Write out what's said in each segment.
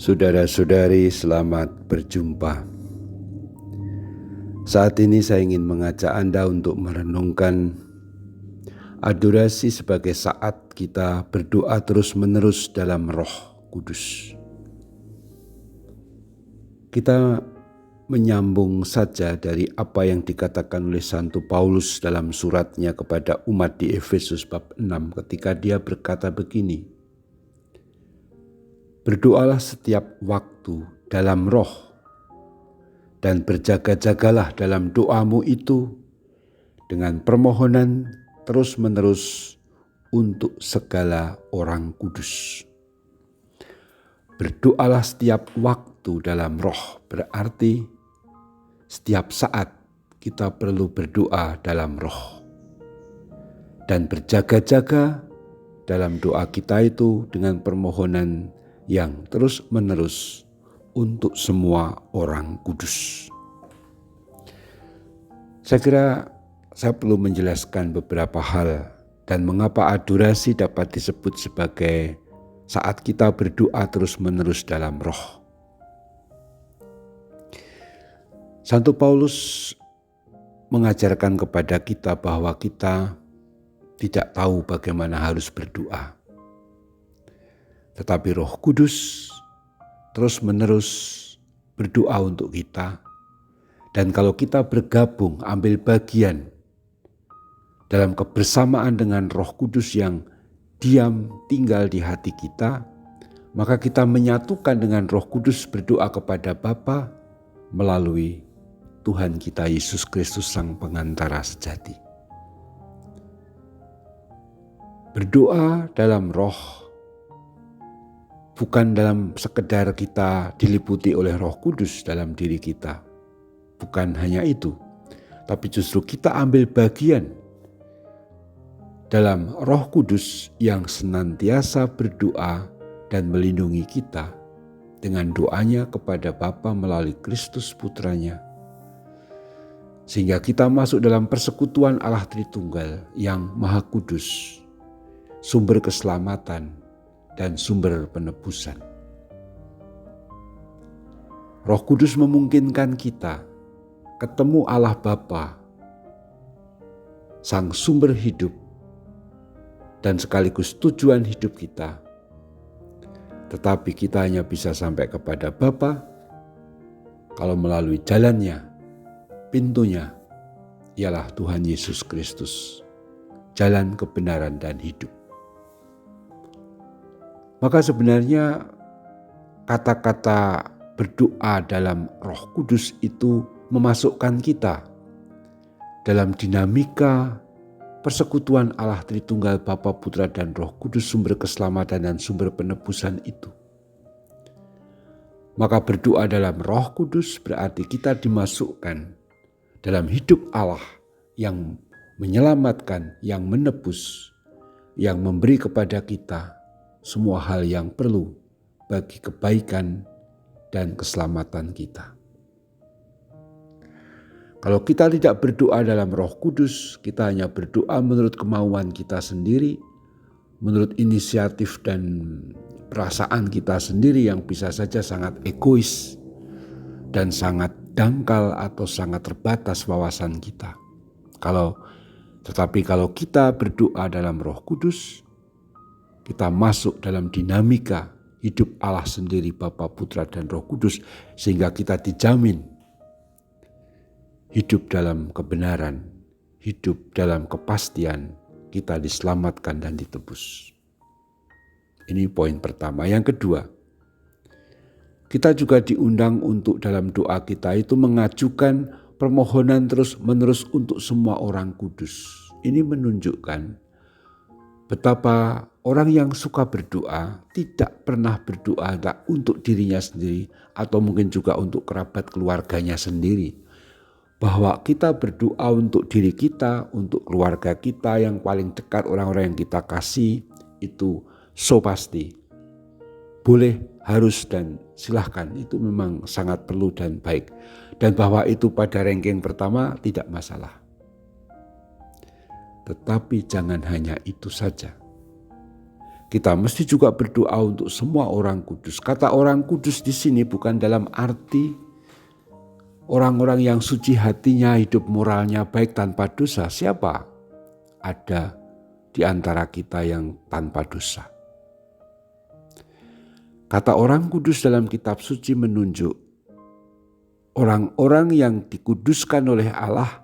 Saudara-saudari, selamat berjumpa. Saat ini saya ingin mengajak Anda untuk merenungkan adorasi sebagai saat kita berdoa terus-menerus dalam Roh Kudus. Kita menyambung saja dari apa yang dikatakan oleh Santo Paulus dalam suratnya kepada umat di Efesus bab 6 ketika dia berkata begini, "Berdoalah setiap waktu dalam roh, dan berjaga-jagalah dalam doamu itu dengan permohonan terus-menerus untuk segala orang kudus." Berdoalah setiap waktu dalam roh berarti setiap saat kita perlu berdoa dalam roh. Dan berjaga-jaga dalam doa kita itu dengan permohonan yang terus-menerus untuk semua orang kudus. Saya kira saya perlu menjelaskan beberapa hal dan mengapa adorasi dapat disebut sebagai saat kita berdoa terus-menerus dalam roh. Santo Paulus mengajarkan kepada kita bahwa kita tidak tahu bagaimana harus berdoa. Tetapi Roh Kudus terus-menerus berdoa untuk kita. Dan kalau kita bergabung, ambil bagian dalam kebersamaan dengan Roh Kudus yang diam tinggal di hati kita, maka kita menyatukan dengan Roh Kudus berdoa kepada Bapa melalui Tuhan kita Yesus Kristus Sang Pengantara sejati. Berdoa dalam roh bukan dalam sekedar kita diliputi oleh Roh Kudus dalam diri kita. Bukan hanya itu, tapi justru kita ambil bagian dalam Roh Kudus yang senantiasa berdoa dan melindungi kita dengan doanya kepada Bapa melalui Kristus Putranya. Sehingga kita masuk dalam persekutuan Allah Tritunggal yang Maha Kudus, sumber keselamatan dan sumber penebusan. Roh Kudus memungkinkan kita ketemu Allah Bapa, Sang sumber hidup dan sekaligus tujuan hidup kita. Tetapi kita hanya bisa sampai kepada Bapa kalau melalui jalannya, pintunya ialah Tuhan Yesus Kristus, jalan kebenaran dan hidup. Maka sebenarnya kata-kata berdoa dalam Roh Kudus itu memasukkan kita dalam dinamika persekutuan Allah Tritunggal Bapa, Putra, dan Roh Kudus, sumber keselamatan dan sumber penebusan itu. Maka berdoa dalam Roh Kudus berarti kita dimasukkan dalam hidup Allah yang menyelamatkan, yang menebus, yang memberi kepada kita semua hal yang perlu bagi kebaikan dan keselamatan kita. Kalau kita tidak berdoa dalam Roh Kudus, kita hanya berdoa menurut kemauan kita sendiri, menurut inisiatif dan perasaan kita sendiri yang bisa saja sangat egois dan sangat dangkal atau sangat terbatas wawasan kita. Tetapi kalau kita berdoa dalam Roh Kudus, kita masuk dalam dinamika hidup Allah sendiri, Bapa, Putra, dan Roh Kudus, sehingga kita dijamin hidup dalam kebenaran, hidup dalam kepastian, kita diselamatkan dan ditebus. Ini poin pertama. Yang kedua, kita juga diundang untuk dalam doa kita itu mengajukan permohonan terus-menerus untuk semua orang kudus. Ini menunjukkan betapa orang yang suka berdoa tidak pernah berdoa untuk dirinya sendiri atau mungkin juga untuk kerabat keluarganya sendiri. Bahwa kita berdoa untuk diri kita, untuk keluarga kita yang paling dekat, orang-orang yang kita kasih, itu so pasti. Boleh, harus, dan silahkan. Itu memang sangat perlu dan baik. Dan bahwa itu pada ranking pertama tidak masalah. Tetapi jangan hanya itu saja. Kita mesti juga berdoa untuk semua orang kudus. Kata orang kudus di sini bukan dalam arti orang-orang yang suci hatinya, hidup moralnya baik tanpa dosa. Siapa? Ada di antara kita yang tanpa dosa. Kata orang kudus dalam kitab suci menunjuk orang-orang yang dikuduskan oleh Allah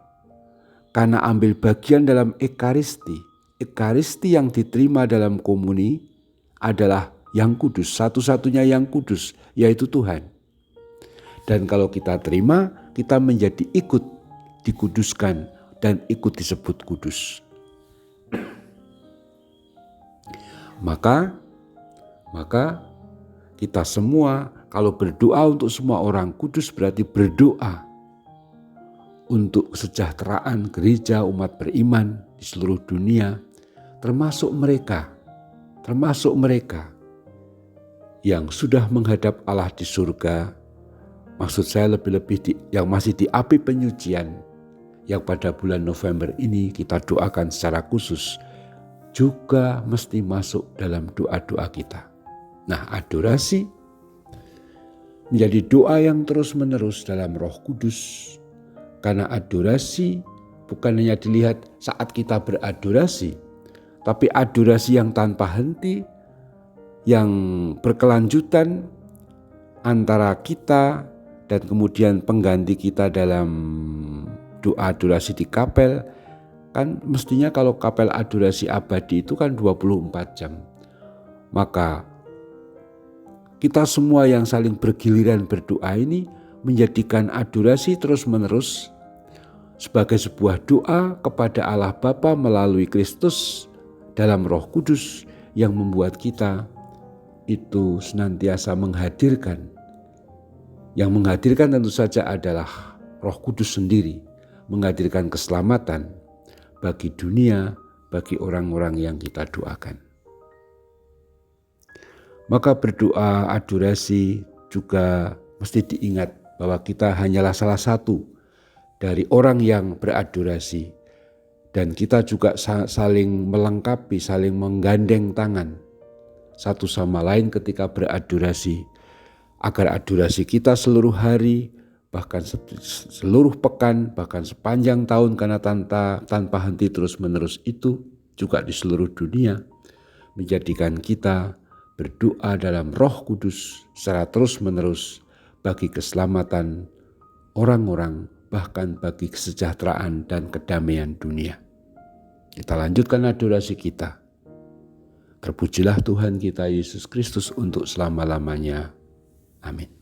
karena ambil bagian dalam Ekaristi. Ekaristi yang diterima dalam komuni adalah yang kudus, satu-satunya yang kudus, yaitu Tuhan. Dan kalau kita terima, kita menjadi ikut dikuduskan dan ikut disebut kudus. Maka kita semua kalau berdoa untuk semua orang kudus berarti berdoa untuk kesejahteraan gereja umat beriman di seluruh dunia, termasuk mereka yang sudah menghadap Allah di surga. Maksud saya lebih-lebih yang masih di api penyucian, yang pada bulan November ini kita doakan secara khusus, juga mesti masuk dalam doa-doa kita. Nah, adorasi menjadi doa yang terus-menerus dalam Roh Kudus. Karena adorasi bukan hanya dilihat saat kita beradorasi, tapi adorasi yang tanpa henti, yang berkelanjutan antara kita dan kemudian pengganti kita dalam doa adorasi di kapel. Kan mestinya kalau kapel adorasi abadi itu kan 24 jam. Maka kita semua yang saling bergiliran berdoa ini menjadikan adorasi terus-menerus sebagai sebuah doa kepada Allah Bapa melalui Kristus dalam Roh Kudus yang membuat kita itu senantiasa menghadirkan. Yang menghadirkan tentu saja adalah Roh Kudus sendiri, menghadirkan keselamatan bagi dunia, bagi orang-orang yang kita doakan. Maka berdoa adorasi juga mesti diingat bahwa kita hanyalah salah satu dari orang yang beradorasi. Dan kita juga saling melengkapi, saling menggandeng tangan satu sama lain ketika beradorasi. Agar adorasi kita seluruh hari, bahkan seluruh pekan, bahkan sepanjang tahun karena tanpa henti terus-menerus itu juga di seluruh dunia menjadikan kita berdoa dalam Roh Kudus secara terus-menerus bagi keselamatan orang-orang, bahkan bagi kesejahteraan dan kedamaian dunia. Kita lanjutkan adorasi kita. Terpujilah Tuhan kita Yesus Kristus untuk selama-lamanya. Amin.